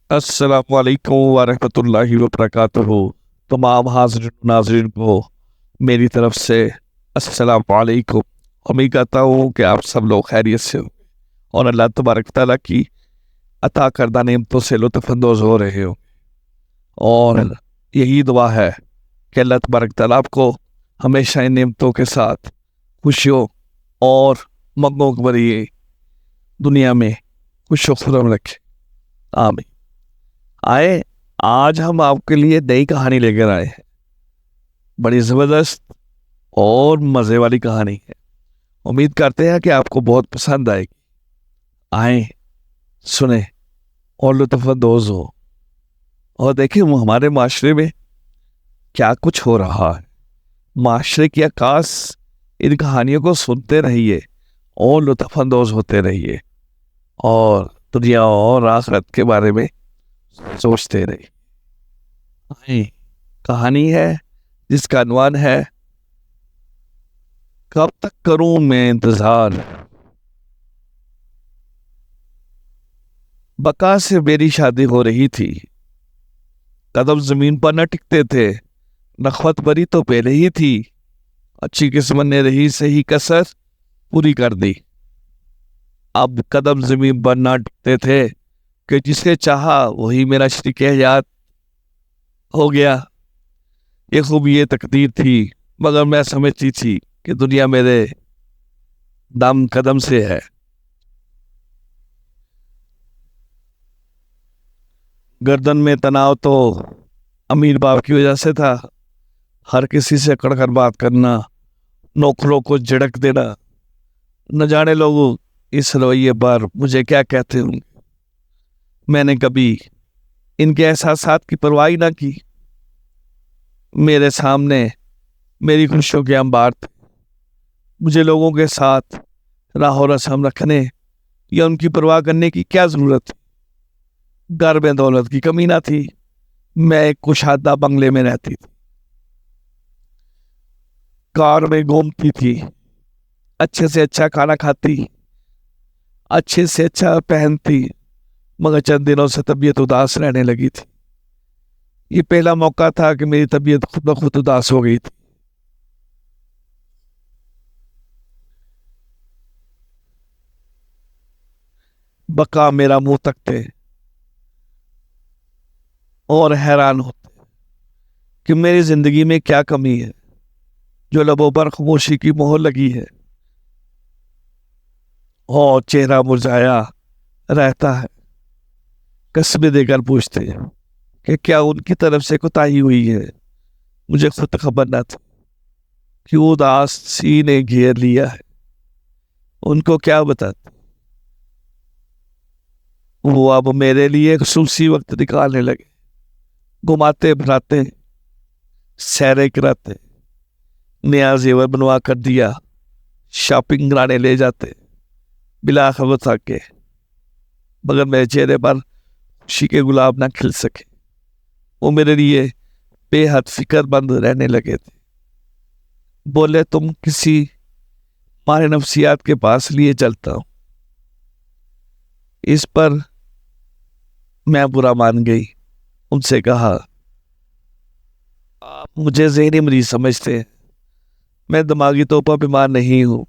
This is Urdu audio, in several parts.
السلام علیکم ورحمۃ اللہ وبرکاتہ۔ تمام حاضرین و ناظرین کو میری طرف سے السلام علیکم۔ امید کرتا ہوں کہ آپ سب لوگ خیریت سے ہوں اور اللہ تبارک تعالیٰ کی عطا کردہ نعمتوں سے لطف اندوز ہو رہے ہوں، اور یہی دعا ہے کہ اللہ تبارک تعالیٰ آپ کو ہمیشہ ان نعمتوں کے ساتھ خوشیوں اور منگوں بھری دنیا میں خوش و خرم رکھے، آمین۔ آئے، آج ہم آپ کے لیے نئی کہانی لے کر آئے ہیں۔ بڑی زبردست اور مزے والی کہانی ہے۔ امید کرتے ہیں کہ آپ کو بہت پسند آئے گی۔ آئیں، سنیں اور لطف اندوز ہو، اور دیکھیں وہ ہمارے معاشرے میں کیا کچھ ہو رہا ہے۔ معاشرے کی عکاس ان کہانیوں کو سنتے رہیے اور لطف اندوز ہوتے رہیے، اور دنیا اور آخرت کے بارے میں سوچتے رہیے۔ آئیں، کہانی ہے جس کا عنوان ہے کب تک کروں میں انتظار۔ بقا سے میری شادی ہو رہی تھی، قدم زمین پر نہ ٹکتے تھے، نخوت بری تو پہلے ہی تھی، اچھی قسمت نے رہی صحیح کسر پوری کر دی۔ اب قدم زمین پر نہ ٹکتے تھے کہ جسے چاہا وہی میرا شریک حیات ہو گیا۔ یہ خوب یہ تقدیر تھی، مگر میں سمجھتی تھی کہ دنیا میرے دم قدم سے ہے۔ گردن میں تناؤ تو امیر باپ کی وجہ سے تھا، ہر کسی سے کڑ کر بات کرنا، نوکروں کو جھڑک دینا، نہ جانے لوگ اس رویے پر مجھے کیا کہتے ہوں۔ میں نے کبھی ان کے احساسات کی پرواہ نہ کی۔ میرے سامنے میری خوشیوں کے انبار تھے، مجھے لوگوں کے ساتھ راہ و رسم رکھنے یا ان کی پرواہ کرنے کی کیا ضرورت تھی۔ گھر میں دولت کی کمی نہ تھی، میں ایک کشادہ بنگلے میں رہتی تھی، کار میں گھومتی تھی، اچھے سے اچھا کھانا کھاتی، اچھے سے اچھا پہنتی، مگر چند دنوں سے طبیعت اداس رہنے لگی تھی۔ یہ پہلا موقع تھا کہ میری طبیعت خود بخود اداس ہو گئی تھی۔ بقا میرا منہ تکتے اور حیران ہوتے کہ میری زندگی میں کیا کمی ہے جو لبوں پر خاموشی کی مہر لگی ہے، اور چہرہ مرجھایا رہتا ہے۔ قسمیں دے کر پوچھتے کہ کیا ان کی طرف سے کوتاہی ہوئی ہے۔ مجھے خود خبر نہ تھی کہ اداسی نے گھیر لیا ہے۔ ان کو کیا بتاتے، وہ اب میرے لیے خصوصی وقت نکالنے لگے، گھماتے بھراتے، سیریں کراتے، نیا زیور بنوا کر دیا، شاپنگ کرانے لے جاتے، بلا خبر تھا کہ مگر میرے چہرے پر خوشی کے گلاب نہ کھل سکے۔ وہ میرے لیے بے حد فکر مند رہنے لگے تھے۔ بولے تم کسی ماہر نفسیات کے پاس لیے چلتا ہوں۔ اس پر میں برا مان گئی، ان سے کہا آپ مجھے ذہنی مریض سمجھتے ہیں، میں دماغی طور پر بیمار نہیں ہوں۔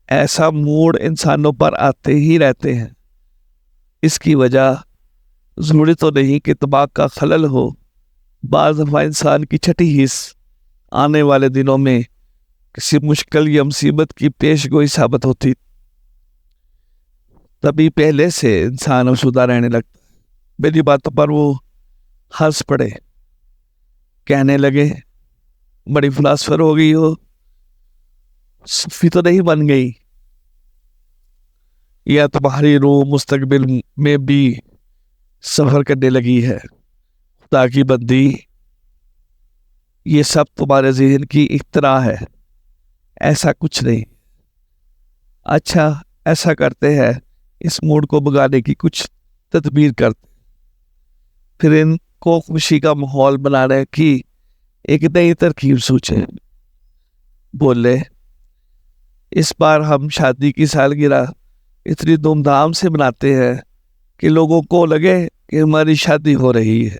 ایسا موڈ انسانوں پر آتے ہی رہتے ہیں، اس کی وجہ ضروری تو نہیں کہ دماغ کا خلل ہو، بعض دفعہ انسان کی چھٹی حص آنے والے دنوں میں کسی مشکل یا مصیبت کی پیش گوئی ثابت ہوتی، تبھی پہلے سے انسان افسردہ رہنے لگتا۔ میری باتوں پر وہ ہنس پڑے، کہنے لگے بڑی فلاسفر ہو گئی ہو، صوفی تو نہیں بن گئی، یا تمہاری روح مستقبل میں بھی سفر کرنے لگی ہے۔ خدا کی بندی، یہ سب تمہارے ذہن کی اختراع ہے، ایسا کچھ نہیں۔ اچھا، ایسا کرتے ہیں، اس موڈ کو بگانے کی کچھ تدبیر کرتے، پھر ان کو خوشی کا ماحول بنانے کی ایک نئی ترکیب سوچے۔ بولے اس بار ہم شادی کی سالگرہ اتنی دھوم دھام سے مناتے ہیں کہ لوگوں کو لگے کہ ہماری شادی ہو رہی ہے.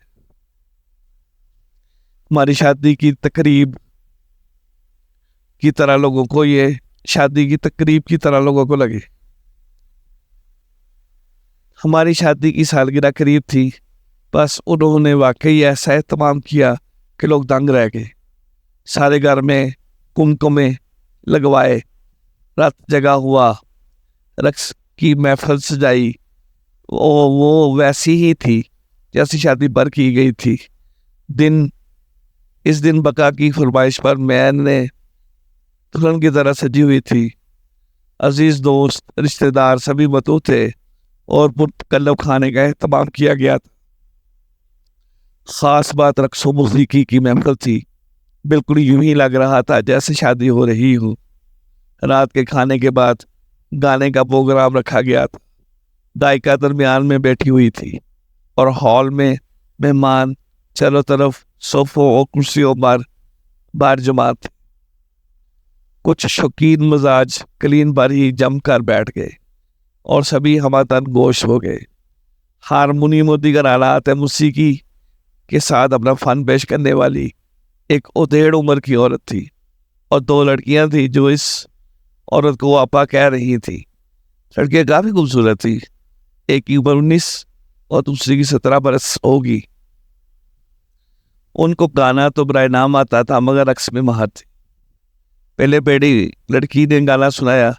ہماری شادی کی تقریب کی طرح لوگوں کو یہ شادی کی تقریب کی طرح لوگوں کو لگے. ہماری شادی کی سالگرہ قریب تھی، بس انہوں نے واقعی ایسا اہتمام کیا کہ لوگ دنگ رہ گئے. سارے گھر میں کمکمے لگوائے، رات جگہ ہوا، رقص کی محفل سجائی. وہ ویسی ہی تھی جیسی شادی پر کی گئی تھی. اس دن بقا کی فرمائش پر میں نے دلہن کی طرح سجی ہوئی تھی. عزیز دوست رشتہ دار سبھی متو تھے اور پرتکلف کھانے کا اہتمام کیا گیا تھا. خاص بات رقص و موسیقی کی محفل تھی. بالکل یوں ہی لگ رہا تھا جیسے شادی ہو رہی ہو. رات کے کھانے کے بعد گانے کا پروگرام رکھا گیا تھا. گائیکا درمیان میں بیٹھی ہوئی تھی اور ہال میں مہمان چاروں طرف صوفوں اور کرسیوں پر بار جماعت تھے. کچھ شوقین مزاج کلین پر ہی جم کر بیٹھ گئے اور سبھی ہماتن گوش ہو گئے. ہارمونیم و دیگر آلات موسیقی کے ساتھ اپنا فن پیش کرنے والی ایک ادھیڑ عمر کی عورت تھی اور 2 لڑکیاں تھیں جو اس عورت کو آپا کہہ رہی تھی. لڑکیاں کافی خوبصورت تھی. ایک کی عمر 19 اور دوسری کی 17 برس ہوگی. ان کو گانا تو برائے نام آتا تھا مگر رقص میں ماہر تھی. پہلے بڑی لڑکی نے گانا سنایا،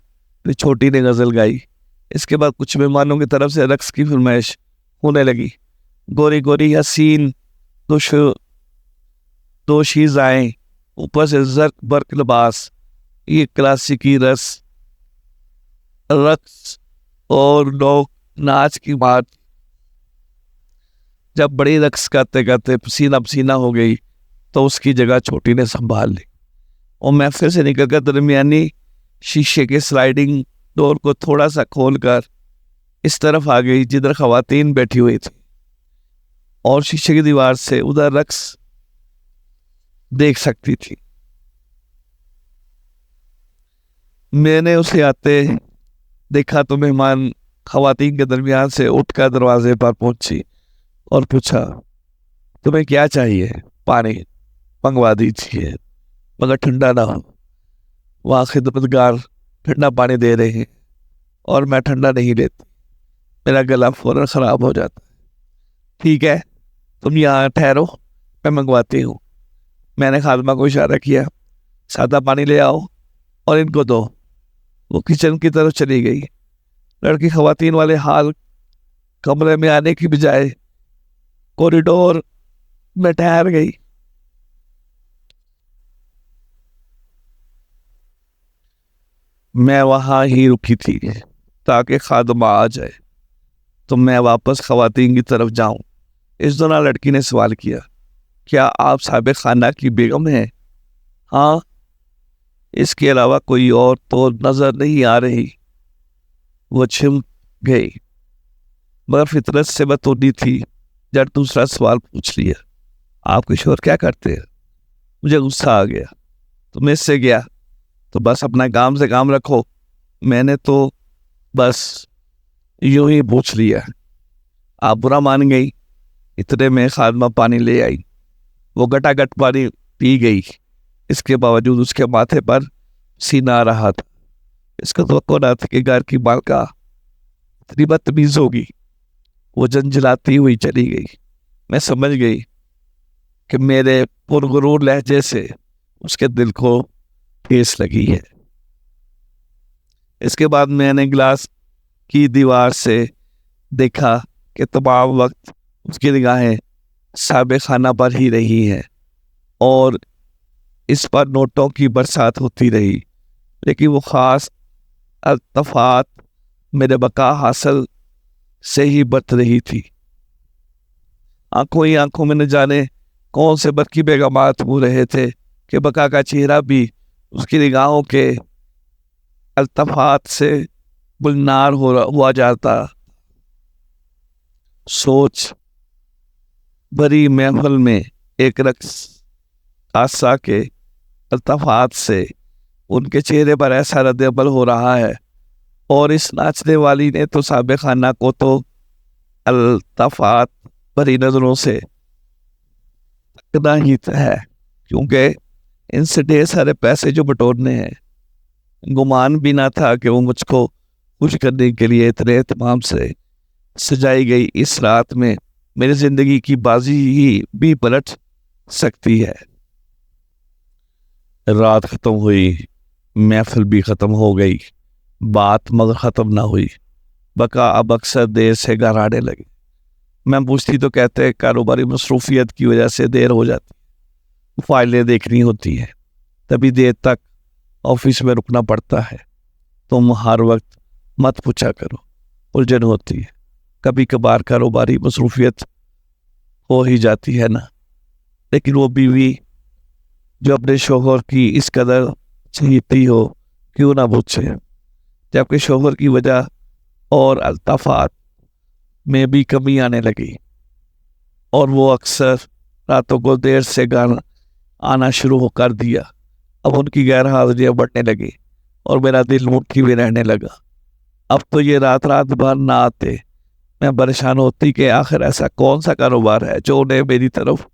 پھر چھوٹی نے غزل گائی. اس کے بعد کچھ مہمانوں کی طرف سے رقص کی فرمائش ہونے لگی. گوری گوری حسین دو شیزائیں، اوپر سے زرق برق لباس. یہ کلاسیکی رقص اور لوگ ناچ کی بات. جب بڑی رقص کرتے کرتے پسینہ پسینہ ہو گئی تو اس کی جگہ چھوٹی نے سنبھال لی اور محفل سے نکل کر درمیانی شیشے کے سلائیڈنگ ڈور کو تھوڑا سا کھول کر اس طرف آ گئی جدھر خواتین بیٹھی ہوئی تھی اور شیشے کی دیوار سے ادھر رقص دیکھ سکتی تھی. میں نے اسے آتے دیکھا تو مہمان خواتین کے درمیان سے اٹھ کر دروازے پر پہنچی اور پوچھا، تمہیں کیا چاہیے؟ پانی منگوا دیجیے مگر ٹھنڈا نہ ہو. وہاں خدمتگار ٹھنڈا پانی دے رہے ہیں اور میں ٹھنڈا نہیں لیتی، میرا گلا فوراً خراب ہو جاتا ہے. ٹھیک ہے، تم یہاں ٹھہرو، میں منگواتی ہوں. میں نے خادمہ کو اشارہ کیا، سادہ پانی لے آؤ اور ان کو دو. وہ کچن کی طرف چلی گئی. لڑکی خواتین والے حال کمرے میں آنے کی بجائے کوریڈور میں ٹھہر گئی. میں وہاں ہی رکی تھی تاکہ خادمہ آ جائے تو میں واپس خواتین کی طرف جاؤں. اس دوران لڑکی نے سوال کیا، کیا آپ صاحب خانہ کی بیگم ہیں؟ ہاں، اس کے علاوہ کوئی اور تو نظر نہیں آ رہی. وہ چھم گئی مگر فطرت سے بتونی تھی. جب دوسرا سوال پوچھ لیا، آپ کے شوہر کیا کرتے ہیں؟ مجھے غصہ آ گیا. تم اس سے گیا تو بس اپنا کام سے کام رکھو. میں نے تو بس یوں ہی پوچھ لیا. آپ برا مان گئی. اتنے میں خادمہ پانی لے آئی. وہ گٹا گٹ پانی پی گئی. اس کے باوجود اس کے ماتھے پر سینہ آ رہا تھا. اس کا توقع نہ تھا کہ گھر کی مالکہ اتنی بدتمیز ہوگی. وہ جنجلاتی ہوئی چلی گئی. میں سمجھ گئی کہ میرے پرغرور لہجے سے اس کے دل کو ٹھیس لگی ہے. اس کے بعد میں نے گلاس کی دیوار سے دیکھا کہ تمام وقت اس کی نگاہیں صاحب خانہ پر ہی رہی ہیں اور اس پر نوٹوں کی برسات ہوتی رہی. لیکن وہ خاص التفات میرے بقا حاصل سے ہی برت رہی تھی. آنکھوں ہی آنکھوں میں نہ جانے کون سے برقی بیگمات ہو رہے تھے کہ بقا کا چہرہ بھی اس کی نگاہوں کے التفات سے گلنار ہوا جاتا. سوچ بھری محفل میں ایک رقص آسا کے التفات سے ان کے چہرے پر ایسا رد عمل ہو رہا ہے اور اس ناچنے والی نے تو صاحب خانہ کو تو الطافات بری نظروں سے تکنا ہی ہے، کیونکہ ان سے ڈھیر سارے پیسے جو بٹورنے ہیں۔ گمان بھی نہ تھا کہ وہ مجھ کو خوش کرنے کے لیے اتنے اہتمام سے سجائی گئی اس رات میں میری زندگی کی بازی ہی بھی پلٹ سکتی ہے۔ رات ختم ہوئی، محفل بھی ختم ہو گئی، بات مگر ختم نہ ہوئی۔ بقا اب اکثر دیر سے گھر آنے لگے۔ میں پوچھتی تو کہتے کاروباری مصروفیت کی وجہ سے دیر ہو جاتی، فائلیں دیکھنی ہوتی ہے، تبھی دیر تک آفس میں رکنا پڑتا ہے۔ تم ہر وقت مت پوچھا کرو، الجھن ہوتی ہے، کبھی کبھار کاروباری مصروفیت ہو ہی جاتی ہے نا۔ لیکن وہ بیوی جو اپنے شوہر کی اس قدر چہیتی ہو کیوں نہ پوچھے، جبکہ شوہر کی وجہ اور الطافات میں بھی کمی آنے لگی، اور وہ اکثر راتوں کو دیر سے گھر آنا شروع کر دیا۔ اب ان کی غیر حاضریاں بڑھنے لگی اور میرا دل مٹھی میں رہنے لگا۔ اب تو یہ رات بھر نہ آتے۔ میں پریشان ہوتی کہ آخر ایسا کون سا کاروبار ہے جو انہیں میری طرف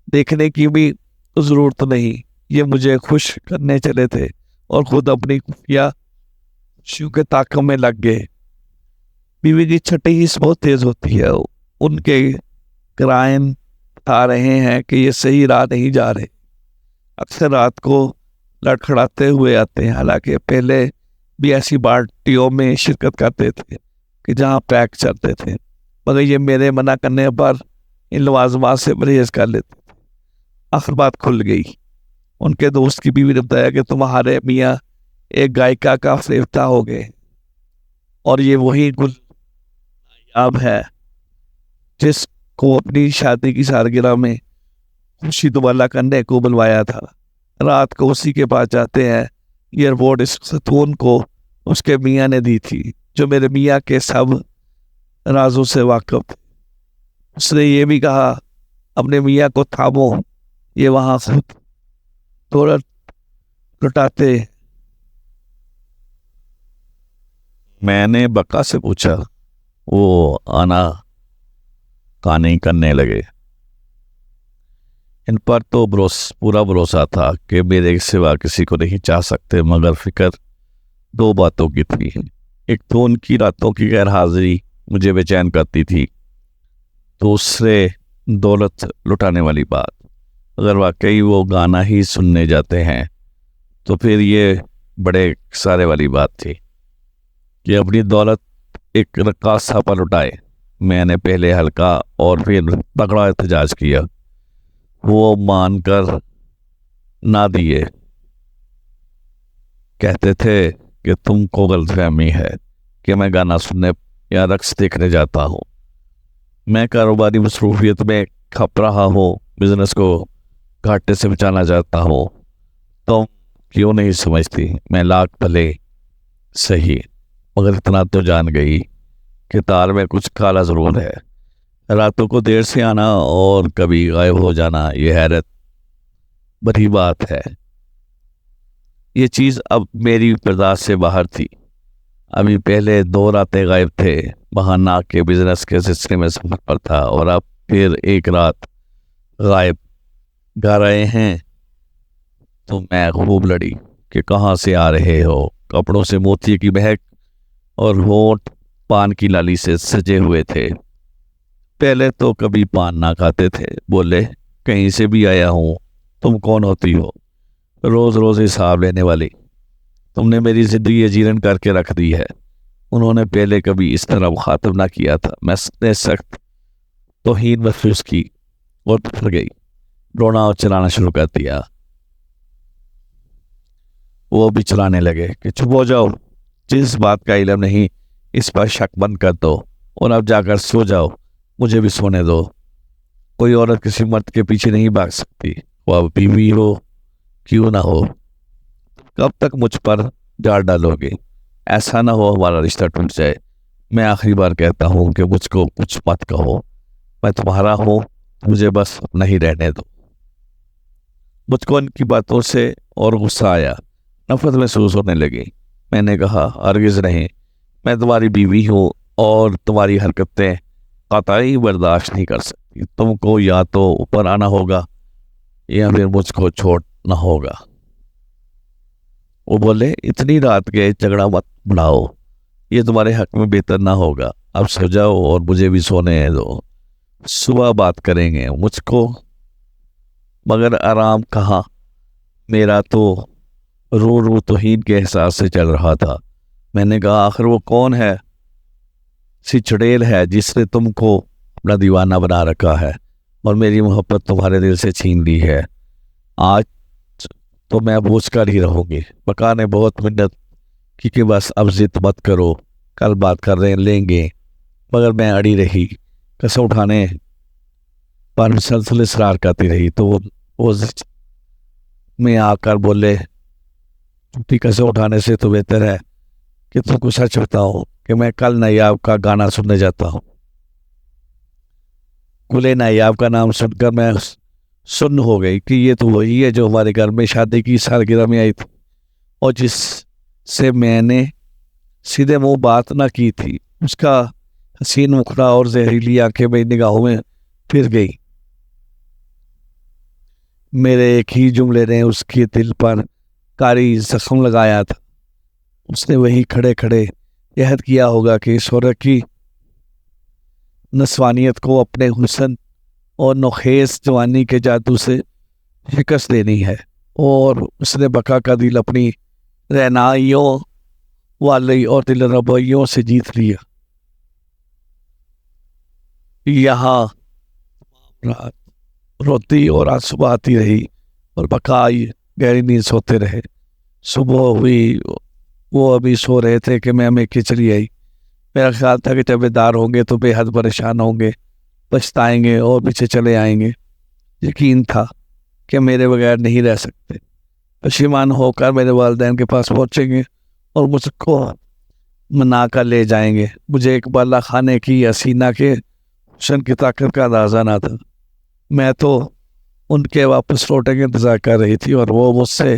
دیکھنے کی بھی ضرورت نہیں۔ یہ مجھے خوش کرنے چلے تھے اور خود اپنی خفیہ خوشیوں کے طاقم میں لگ گئے۔ بیوی کی چھٹی ہی بہت تیز ہوتی ہے، ان کے کرائن بتا رہے ہیں کہ یہ صحیح راہ نہیں جا رہے۔ اکثر رات کو لڑکھڑاتے ہوئے آتے ہیں، حالانکہ پہلے بھی ایسی پارٹیوں میں شرکت کرتے تھے کہ جہاں پیک چلتے تھے، مگر یہ میرے منع کرنے پر ان لوازمات سے پرہیز کر لیتے تھے۔ آخر بات کھل گئی۔ ان کے دوست کی بیوی نے بتایا کہ تمہارے میاں ایک گائیکا کا فریفتہ ہو گئے، اور یہ وہی گل نایاب ہے جس کو اپنی شادی کی سالگرہ میں خوشی دوبالا کرنے کو بلوایا تھا۔ رات کو اسی کے پاس جاتے ہیں۔ ایئرپورٹ اس ستون کو اس کے میاں نے دی تھی، جو میرے میاں کے سب رازوں سے واقف تھے۔ اس نے یہ بھی کہا اپنے میاں کو تھامو، یہ وہاں خود دولت لٹاتے۔ میں نے بقا سے پوچھا، وہ آنا کہانی کرنے لگے۔ ان پر تو پورا بھروسہ تھا کہ میرے سوا کسی کو نہیں چاہ سکتے، مگر فکر دو باتوں کی تھی۔ ایک تو ان کی راتوں کی غیر حاضری مجھے بے چین کرتی تھی، دوسرے دولت لٹانے والی بات۔ اگر واقعی وہ گانا ہی سننے جاتے ہیں تو پھر یہ بڑے سارے والی بات تھی کہ اپنی دولت ایک رقاصہ پر لٹائے۔ میں نے پہلے ہلکا اور پھر تگڑا احتجاج کیا۔ وہ مان کر نہ دیے، کہتے تھے کہ تم کو غلط فہمی ہے کہ میں گانا سننے یا رقص دیکھنے جاتا ہوں۔ میں کاروباری مصروفیت میں کھپ رہا ہوں، بزنس کو گھاٹے سے بچانا چاہتا ہوں۔ تم کیوں نہیں سمجھتی؟ میں لاکھ بھلے صحیح، مگر اتنا تو جان گئی کہ تال میں کچھ کالا ضرور ہے۔ راتوں کو دیر سے آنا اور کبھی غائب ہو جانا یہ حیرت بڑی بات ہے۔ یہ چیز اب میری برداشت سے باہر تھی۔ ابھی پہلے 2 راتیں غائب تھے، بہانہ کے بزنس کے سلسلے میں سفر پر تھا، اور اب پھر ایک رات غائب گھر آئے ہیں۔ تو میں خوب لڑی کہ کہاں سے آ رہے ہو۔ کپڑوں سے موتی کی مہک اور ہونٹ پان کی لالی سے سجے ہوئے تھے۔ پہلے تو کبھی پان نہ کھاتے تھے۔ بولے کہیں سے بھی آیا ہوں، تم کون ہوتی ہو؟ روز روز حساب لینے والی، تم نے میری زندگی اجیرن کر کے رکھ دی ہے۔ انہوں نے پہلے کبھی اس طرح مخاطب نہ کیا تھا۔ میں نے سخت توہین محسوس کی اور پھر گئی، رونا اور چلانا شروع کر دیا۔ وہ بھی چلانے لگے کہ چپ ہو جاؤ، جس بات کا علم نہیں اس پر شک بند کر دو، اور اب جا کر سو جاؤ، مجھے بھی سونے دو۔ کوئی عورت کسی مرد کے پیچھے نہیں بھاگ سکتی، وہ اب بیوی ہو کیوں نہ ہو۔ کب تک مجھ پر ڈال ڈالو گے؟ ایسا نہ ہو ہمارا رشتہ ٹوٹ جائے۔ میں آخری بار کہتا ہوں کہ مجھ کو کچھ مت کہو، میں تمہارا ہوں، مجھے بس نہیں رہنے دو۔ مجھ کو ان کی باتوں سے اور غصہ آیا، نفرت محسوس ہونے لگی۔ میں نے کہا ہرگز نہیں، میں تمہاری بیوی ہوں اور تمہاری حرکتیں قطعی برداشت نہیں کر سکتی، تم کو یا تو اوپر آنا ہوگا یا پھر مجھ کو چھوڑنا ہوگا۔ وہ بولے اتنی رات کے جھگڑا مت بڑھاؤ، یہ تمہارے حق میں بہتر نہ ہوگا، اب سو جاؤ اور مجھے بھی سونے دو، صبح بات کریں گے مجھ کو۔ مگر آرام کہاں، میرا تو رو رو توہین کے احساس سے چل رہا تھا۔ میں نے کہا آخر وہ کون ہے؟ سی چڑیل ہے جس نے تم کو اپنا دیوانہ بنا رکھا ہے اور میری محبت تمہارے دل سے چھین لی ہے۔ آج تو میں بوجھ کر ہی رہوں گی۔ بقا نے بہت منت کی کہ بس اب ضد مت کرو، کل بات کر لیں گے، مگر میں اڑی رہی، قسم اٹھانے پر مسلسل اصرار کرتی رہی تو وہ میں آ کر بولے جھوٹی قسم اٹھانے سے تو بہتر ہے کہ تم کو سچ بتاؤ کہ میں کل نایاب کا گانا سننے جاتا ہوں۔ گلے نایاب کا نام سن کر میں سن ہو گئی کہ یہ تو وہی ہے جو ہمارے گھر میں شادی کی سالگرہ میں آئی تھی اور جس سے میں نے سیدھے منہ بات نہ کی تھی۔ اس کا حسین مکھڑا اور زہریلی آنکھیں میری نگاہوں میں پھر گئی۔ میرے ایک ہی جملے نے اس کے دل پر کاری زخم لگایا تھا۔ اس نے وہی کھڑے کھڑے عہد کیا ہوگا کہ اس عورت کی نسوانیت کو اپنے حسن اور نوخیز جوانی کے جادو سے شکست دینی ہے، اور اس نے بقا کا دل اپنی رعنائیوں والی اور دل ربائیوں سے جیت لیا۔ یہاں رات روتی اور آج صبح آتی رہی اور بقا آئی گہری نیند سوتے رہے۔ صبح ہوئی، وہ ابھی سو رہے تھے کہ میں ہمیں کھچڑی آئی۔ میرا خیال تھا کہ جب دار ہوں گے تو بے حد پریشان ہوں گے، پچھتائیں گے اور پیچھے چلے آئیں گے۔ یقین تھا کہ میرے بغیر نہیں رہ سکتے۔ پشیمان ہو کر میرے والدین کے پاس پہنچیں گے اور مجھ کو منا کر لے جائیں گے۔ مجھے ایک بالا خانے کی حسینہ کے حسن کی طاقت کا اندازہ نہ تھا۔ میں تو ان کے واپس لوٹنے کا انتظار کر رہی تھی اور وہ مجھ سے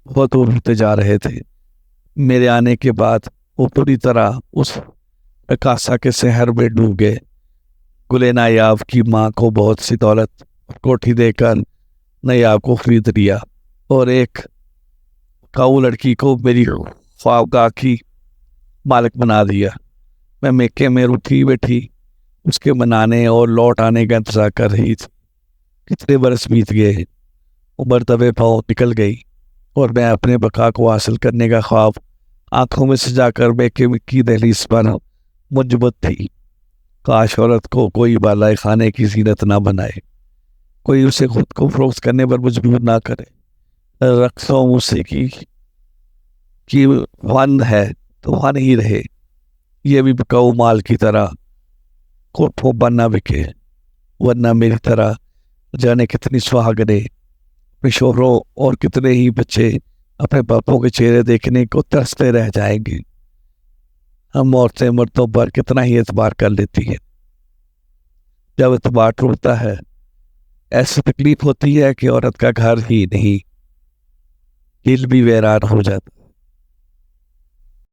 بہت دور ہوتے جا رہے تھے۔ میرے آنے کے بعد وہ پوری طرح اس رقاصہ کے سحر میں ڈوب گئے۔ گلے نایاب کی ماں کو بہت سی دولت کوٹھی دے کر نایاب کو خرید لیا اور ایک کاؤ لڑکی کو میری خوابگاہ کی مالک بنا دیا۔ میں میکے میں رکی بیٹھی اس کے منانے اور لوٹ آنے کا انتظار کر رہی تھی۔ کتنے برس بیت گئے، عمر دبے پاؤں نکل گئی اور میں اپنے بقا کو حاصل کرنے کا خواب آنکھوں میں سجا کر میکے کی دہلیز پر منجمد تھی۔ کاش عورت کو کوئی بالائے خانے کی زینت نہ بنائے، کوئی اسے خود کو فروخت کرنے پر مجبور نہ کرے۔ رقص و موسیقی کی فن ہے تو فن ہی رہے، یہ بھی بکاؤ مال کی طرح کوٹھوں پر نہ بکے، ورنہ میری طرح جانے کتنی سہاگنیں اپنے شوہروں اور کتنے ہی بچے اپنے باپوں کے چہرے دیکھنے کو ترستے رہ جائیں گے۔ ہم عورتیں مردوں پر کتنا ہی اعتبار کر لیتی ہیں، جب اعتبار ٹوٹتا ہے ایسی تکلیف ہوتی ہے کہ عورت کا گھر ہی نہیں دل بھی ویران ہو جاتا۔